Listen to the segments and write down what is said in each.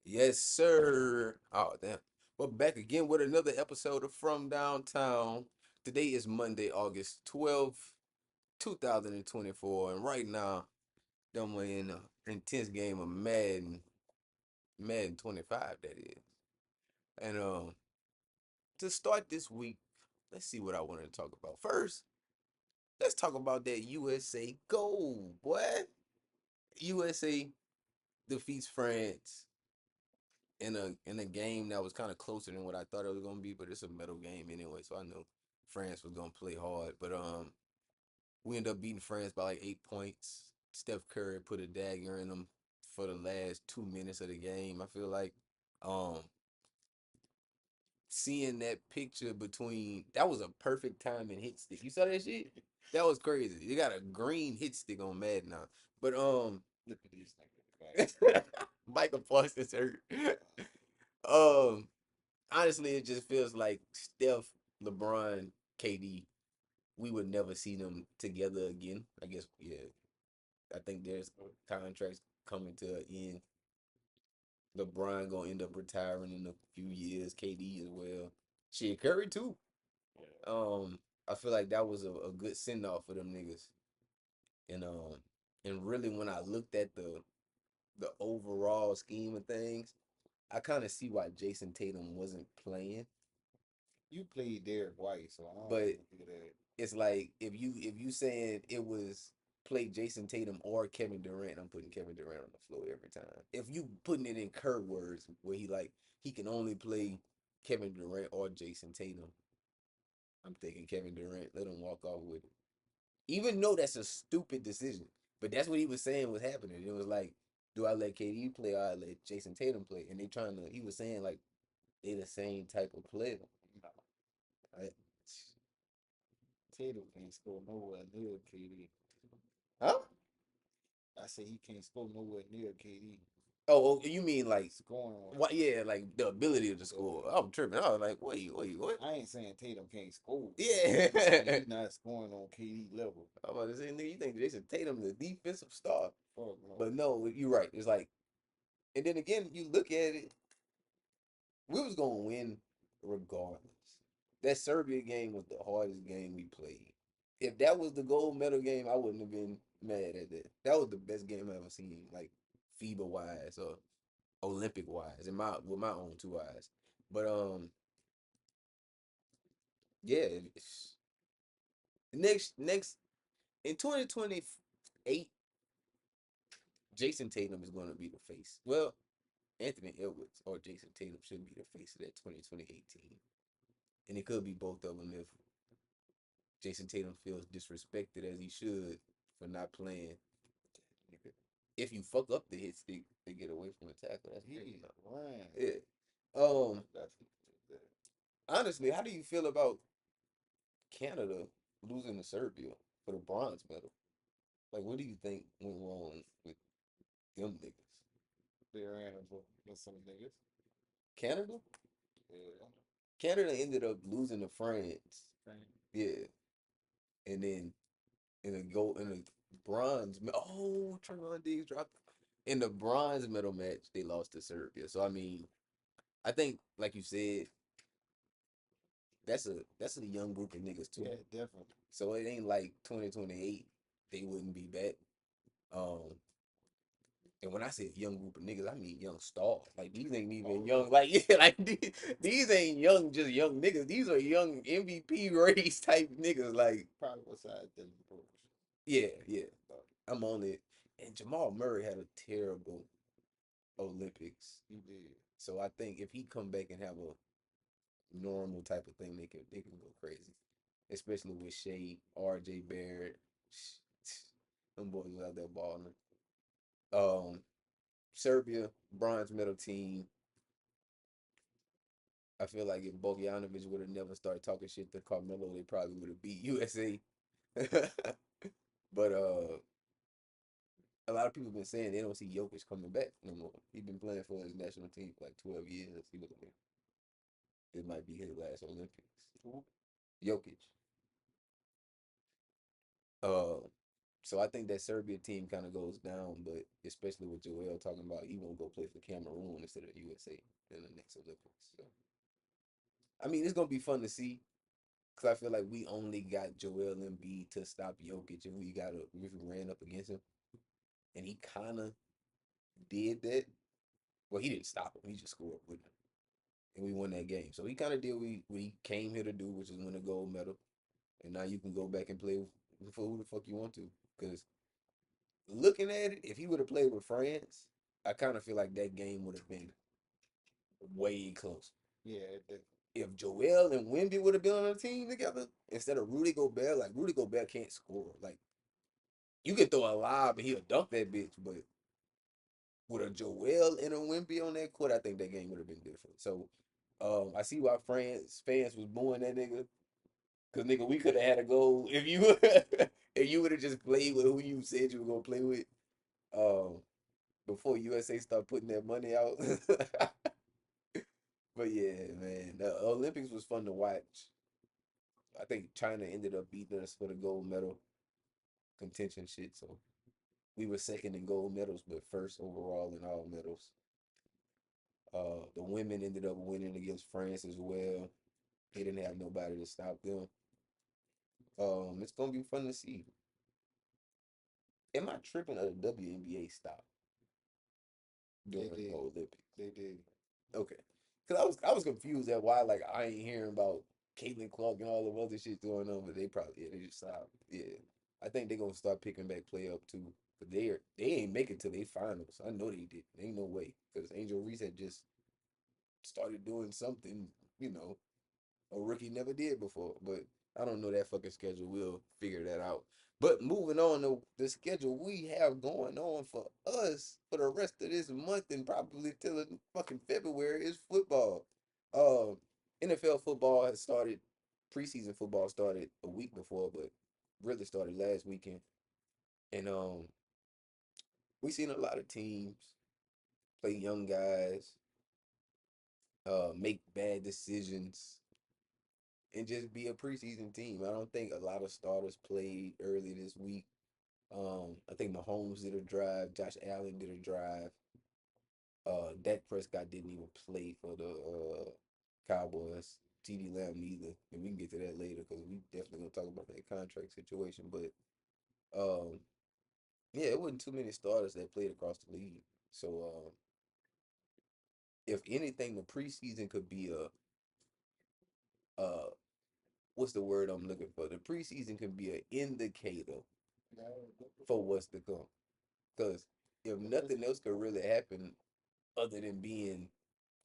Yes, sir. Oh, damn. We're back again with another episode of From Downtown. Today is Monday, August 12th, 2024. And right now, we're in an intense game of Madden 25, that is. And to start this week, let's see what I wanted to talk about. First, let's talk about that USA goal, boy. USA defeats France in a game that was kind of closer than what I thought it was gonna be, but it's a medal game anyway, so I know France was gonna play hard. But we ended up beating France by like 8 points. Steph Curry put a dagger in them for the last 2 minutes of the game. I feel like um seeing that picture between that was a perfect timing hit stick. You saw that shit? That was crazy. You got a green hit stick on Madden now. But Look at this nigga. Michael Parsons hurt. Um honestly, it just feels like Steph, LeBron, KD. We would never see them together again. I guess, yeah. I think there's contracts coming to an end. LeBron gonna end up retiring in a few years. KD as well. Shit, Curry too. Yeah. I feel like that was a good send off for them niggas. And really when I looked at the overall scheme of things, I kind of see why Jason Tatum wasn't playing. You played Derek White, so I don't But even do that. it's like if you saying it was play Jason Tatum or Kevin Durant, I'm putting Kevin Durant on the floor every time. If you putting it in Kerr words where he can only play Kevin Durant or Jason Tatum, I'm thinking Kevin Durant. Let him walk off with it. Even though that's a stupid decision, but that's what he was saying was happening. It was like, do I let KD play or I let Jason Tatum play? And they trying to. He was saying like they the same type of player. No, Right? Tatum can't score nowhere near KD. Huh? I say he can't score nowhere near KD. You mean like Scoring what? wise. Yeah, like the ability to Yeah. score. I'm tripping. I was like, wait, what? I ain't saying Tatum can't score. Yeah. I'm saying he not scoring on KD level. I'm about to say, nigga, you think Jason Tatum the defensive star? Fuck no. But no, you're right. It's like, and then again, you look at it, we was gonna win regardless. That Serbia game was the hardest game we played. If that was the gold medal game, I wouldn't have been mad at that. That was the best game I ever seen, like FIBA wise or Olympic wise, in my with my own two eyes. But yeah, next in 2028, Jason Tatum is going to be the face. Well, Anthony Edwards or Jason Tatum should be the face of that 2028 team, and it could be both of them if Jason Tatum feels disrespected as he should for not playing. If you fuck up the hit stick to get away from the tackle, that's crazy. He ran. Yeah. I Um. got you with Honestly, how do you feel about Canada losing to Serbia for the bronze medal? Like, what do you think went wrong with them niggas? that. They ran with some niggas. Canada? Yeah. Canada ended up losing to France. Right. Yeah. And then in a oh, Trevon Diggs dropped in the bronze medal match, they lost to Serbia. So I mean, I think like you said, that's a young group of niggas too. Yeah, definitely. So it ain't like 2028 they wouldn't be back. Um, and when I say young group of niggas, I mean young stars. Like these ain't even Oh young. Like yeah, like these ain't young, just young niggas. These are young MVP race type niggas. Like probably beside Dylan Brooks. yeah, yeah. I'm on it. And Jamal Murray had a terrible Olympics. He did. So I think if he come back and have a normal type of thing, they can go crazy. Especially with Shea, RJ Barrett. Them boys was out there balling. Um, Serbia, bronze medal team. I feel like if Bogdanovic would have never started talking shit to Carmelo, they probably would have beat USA. But a lot of people been saying they don't see Jokic coming back no more. He's been playing for his national team for like 12 years. It might be his last Olympics. Who? Jokic. Uh, So I think that Serbia team kind of goes down, but especially with Joel talking about he won't go play for Cameroon instead of USA in the next Olympics. So I mean, it's gonna be fun to see because I feel like we only got Joel Embiid to stop Jokic, and we ran up against him, and he kind of did that. Well, he didn't stop him; he just scored with him, and we won that game. So he kind of did what he came here to do, which is win a gold medal. And now you can go back and play for who the fuck you want to. Because looking at it, if he would have played with France, I kind of feel like that game would have been way closer. Yeah, If Joel and Wemby would have been on a team together instead of Rudy Gobert, like Rudy Gobert can't score. Like you could throw a lob and he'll dunk that bitch, but with a Joel and a Wemby on that court, I think that game would have been different. So I see why France fans was booing that nigga. Cause nigga, we could have had a goal if you if you would have just played with who you said you were gonna play with. Um, before USA start putting their money out. But yeah, man, the Olympics was fun to watch. I think China ended up beating us for the gold medal contention shit. So we were second in gold medals, but first overall in all medals. The women ended up winning against France as well. They didn't have nobody to stop them. It's gonna be fun to see. Am I tripping or the WNBA stopped they during the did. Olympics? They did. Okay. Cause I was confused at why like I ain't hearing about Caitlin Clark and all the other shit going on, but they probably they just stopped. Yeah. I think they're gonna start picking back play up too. But they ain't make it to their finals. I know they did. Ain't no way. Because Angel Reese had just started doing something, you know, a rookie never did before. But I don't know that fucking schedule. We'll figure that out. But moving on to the schedule we have going on for us for the rest of this month and probably till fucking February is football. Uh, NFL football has started. Preseason football started a week before, but really started last weekend. And we seen a lot of teams play young guys, make bad decisions, and just be a preseason team. I don't think a lot of starters played early this week. I think Mahomes did a drive, Josh Allen did a drive. Dak Prescott didn't even play for the Cowboys. TD Lamb neither, and we can get to that later because we definitely gonna talk about that contract situation. But um, yeah, it wasn't too many starters that played across the league. So if anything, the preseason could be a what's the word I'm looking for? The preseason can be an indicator for what's to come. Because if nothing else could really happen other than being,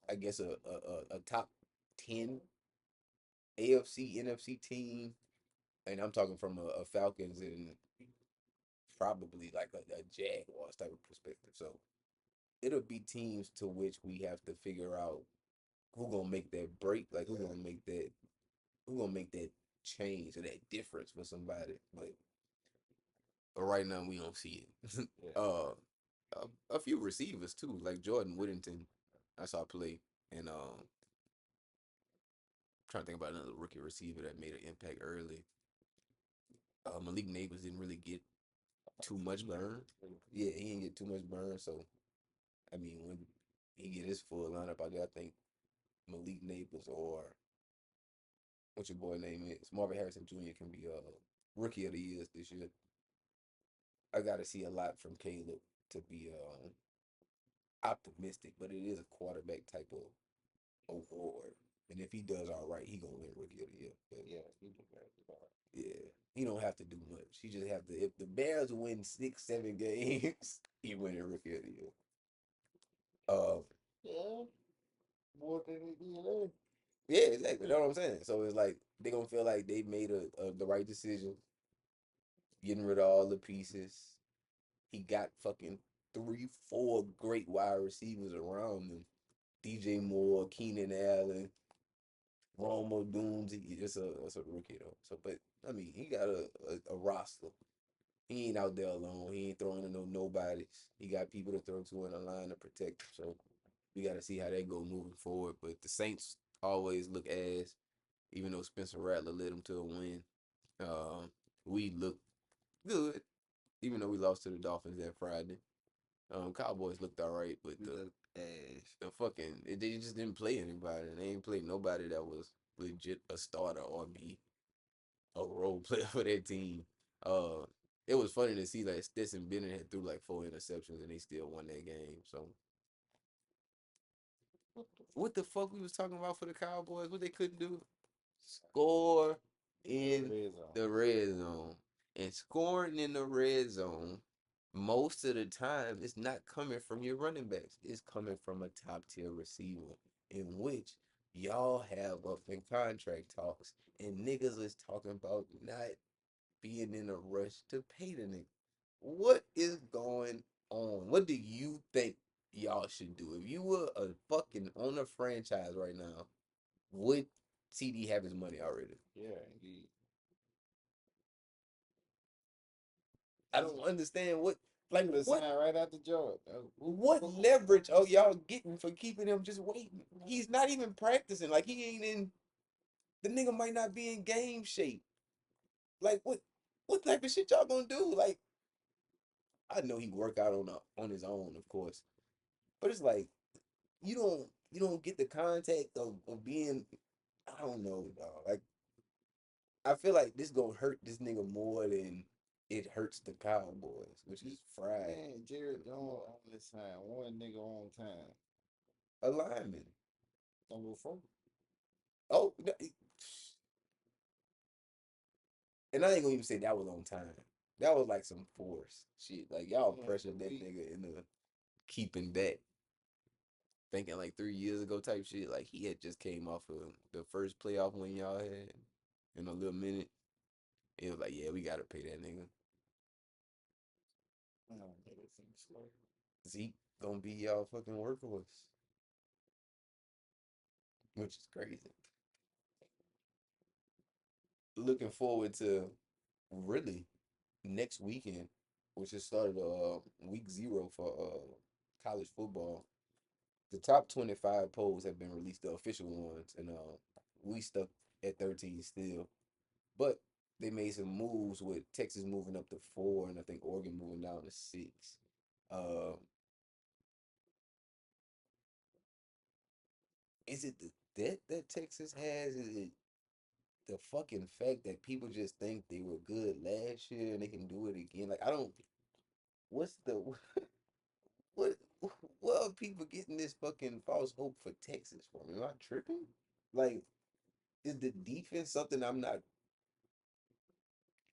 I guess, a top 10 AFC, NFC team, and I'm talking from a Falcons and probably like a Jaguars type of perspective. So it'll be teams to which we have to figure out who gonna make that break, like who gonna make that change or that difference for somebody. But right now we don't see it. Yeah. A few receivers too, like Jordan Whittington. I saw play, and trying to think about another rookie receiver that made an impact early. Malik Neighbors didn't really get too much burn. Yeah, he didn't get too much burn. So I mean, when he get his full lineup out there, I think Malik Neighbors or what your boy name is, Marvin Harrison Jr. can be rookie of the year this year. I got to see a lot from Caleb to be optimistic, but it is a quarterback type of award. And if he does all right, he gonna win rookie of the year. But Yeah, he did very good. yeah, he don't have to do much. He just have to. If the Bears win 6, 7 games, he winning rookie of the year. Uh, Yeah, more than he did. yeah, exactly. That's what I'm saying. So it's like they gonna feel like they made the right decision, getting rid of all the pieces. He got fucking 3, 4 great wide receivers around him. DJ Moore, Keenan Allen, Roma Dooms. It's a rookie though. So, but I mean, he got a roster. He ain't out there alone. He ain't throwing to no nobodies. He got people to throw to in the line to protect him. So we got to see how that go moving forward. But the Saints always look ass, even though Spencer Rattler led them to a win. We look good. Even though we lost to the Dolphins that Friday. Cowboys looked all right, but We look ass. the fucking they just didn't play anybody. They ain't played nobody that was legit a starter or be a role player for their team. Uh, it was funny to see like Stetson Bennett had threw like 4 interceptions and they still won that game. So what the fuck we was talking about for the Cowboys? What they couldn't do? Score in Red zone. the red zone. And scoring in the red zone, most of the time, it's not coming from your running backs. It's coming from a top tier receiver, in which y'all have up in contract talks. And niggas is talking about not being in a rush to pay the nigga. What is going on? What do you think y'all should do? If you were a fucking owner franchise right now, would CD have his money already? Yeah, indeed. I don't understand He like would have what signed right after Jordan. what leverage are y'all getting for keeping him just waiting? He's not even practicing. Like he ain't in the nigga might not be in game shape. Like what type of shit y'all gonna do? Like I know he work out on his own, of course. But it's like you don't get the contact of being I don't know, dog. Like I feel like this gonna hurt this nigga more than it hurts the Cowboys, which is fried. Man, Jared Jones on this time. One nigga on time. A lineman. Number four. Oh, and I ain't gonna even say that was on time. That was like some force shit. Like y'all Yeah, pressured that nigga into keeping back, thinking like 3 years ago type shit. Like he had just came off of the first playoff win y'all had in a little minute. It was like, yeah, we gotta pay that nigga. no, nigga seems slow. Zeke gonna be y'all fucking workhorse, which is crazy. Looking forward to really next weekend, which is started week 0 for college football. The top 25 polls have been released, the official ones, and we stuck at 13 still. But they made some moves with Texas moving up to 4, and I think Oregon moving down to 6. Uh, is it the debt that Texas has? Is it the fucking fact that people just think they were good last year and they can do it again? Like I don't. What's the what? What are people getting this fucking false hope for Texas for? Am I tripping? Like, is the defense something I'm not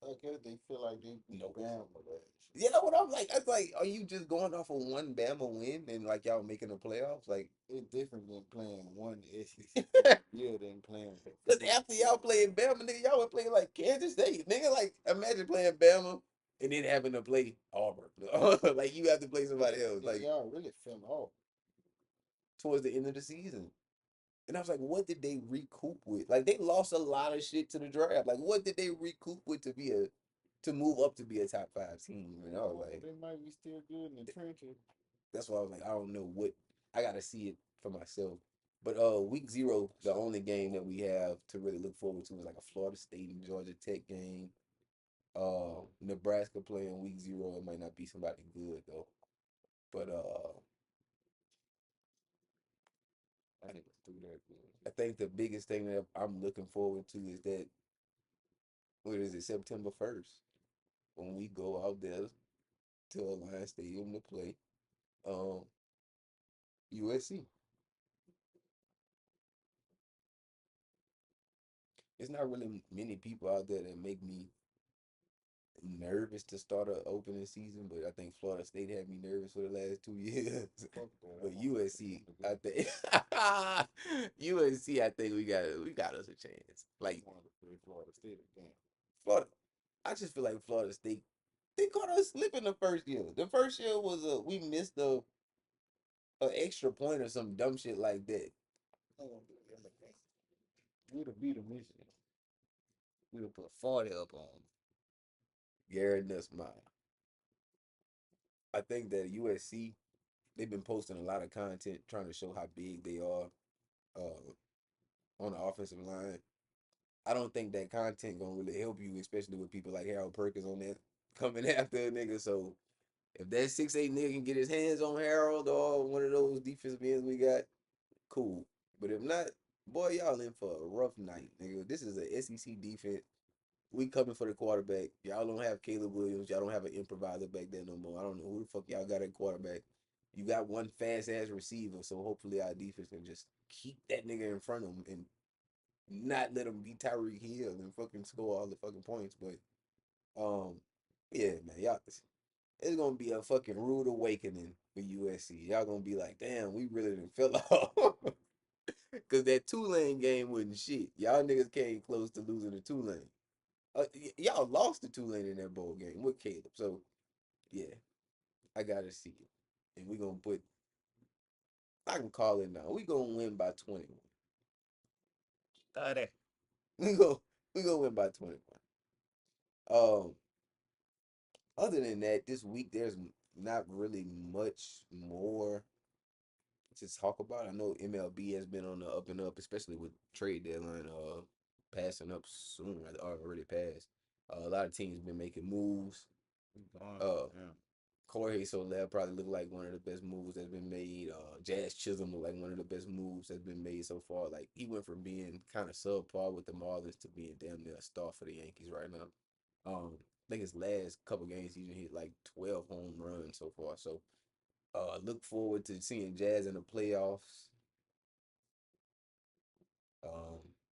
I guess they feel like they beat noticing? Bama last Yeah, what I'm like, I was like, are you just going off of one Bama win and like y'all making the playoffs? Like, year. It's different than playing one SEC because year than playing. after y'all playing Bama, nigga, y'all were playing like Kansas State, nigga. Like, imagine playing Bama and then having to play Auburn. Like, you have to play somebody else. Nigga, Like, y'all really fell off. towards the end of the season. And I was like, what did they recoup with? Like they lost a lot of shit to the draft. Like what did they recoup with to move up to be a top 5 team? And I was like, They might be still good in the trenches. that's why I was like, I don't know what I gotta see it for myself. But week 0, the only game that we have to really look forward to is like a Florida State and Georgia Tech game. Nebraska playing week 0. It might not be somebody good though. But I think it's through that good. I think the biggest thing that I'm looking forward to is that what is it, September 1st, when we go out there to Alliance Stadium to play um USC. It's not really many people out there that make me nervous to start a opening season, but I think Florida State had me nervous for the last 2 years. Fuck that. I But want to USC, I think USC, I think we got us a chance. Like play Florida State again. Florida, I just feel like Florida State, they caught us slipping the first year. The first year was we missed a extra point or some dumb shit like that. I want to do them again. We'd have beat them this year. We'd have put 40 up on them. Garrett Nussmeier. I think that USC, they've been posting a lot of content trying to show how big they are on the offensive line. I don't think that content gonna really help you, especially with people like Harold Perkins on that coming after a nigga. So if that 6'8" nigga can get his hands on Harold or one of those defensive ends we got, cool. But if not, boy, y'all in for a rough night, nigga. This is a SEC defense. We coming for the quarterback. Y'all don't have Caleb Williams. Y'all don't have an improviser back there no more. I don't know who the fuck y'all got at quarterback. You got one fast ass receiver, so hopefully our defense can just keep that nigga in front of him and not let him be Tyreek Hill and fucking score all the fucking points. But yeah, man, y'all, it's gonna be a fucking rude awakening for USC. Y'all gonna be like, damn, we really didn't fell off. Cause that Tulane game wasn't shit. Y'all niggas came close to losing to Tulane. Y'all lost to Tulane in that bowl game with Caleb. So yeah, I gotta see it. And we gonna put I can call it now. We gonna win by 21. 30. We go we gonna win by 21. Um other than that, this week there's not really much more to talk about. I know MLB has been on the up and up, especially with trade deadline passing up soon or already passed. A lot of teams been making moves. Uh Yeah. Jorge Soler probably look like one of the best moves that's been made. Jazz Chisholm look like one of the best moves that's been made so far. Like he went from being kind of subpar with the Marlins to being damn near a star for the Yankees right now. I think his last couple games he hit like 12 home runs so far. So look forward to seeing Jazz in the playoffs.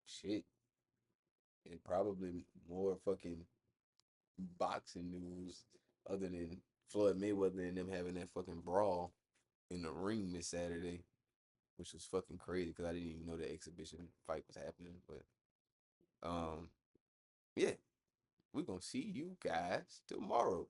Shit, and probably more fucking boxing news other than Floyd Mayweather and them having that fucking brawl in the ring this Saturday, which was fucking crazy because I didn't even know the exhibition fight was happening. But um, yeah, we're gonna see you guys tomorrow.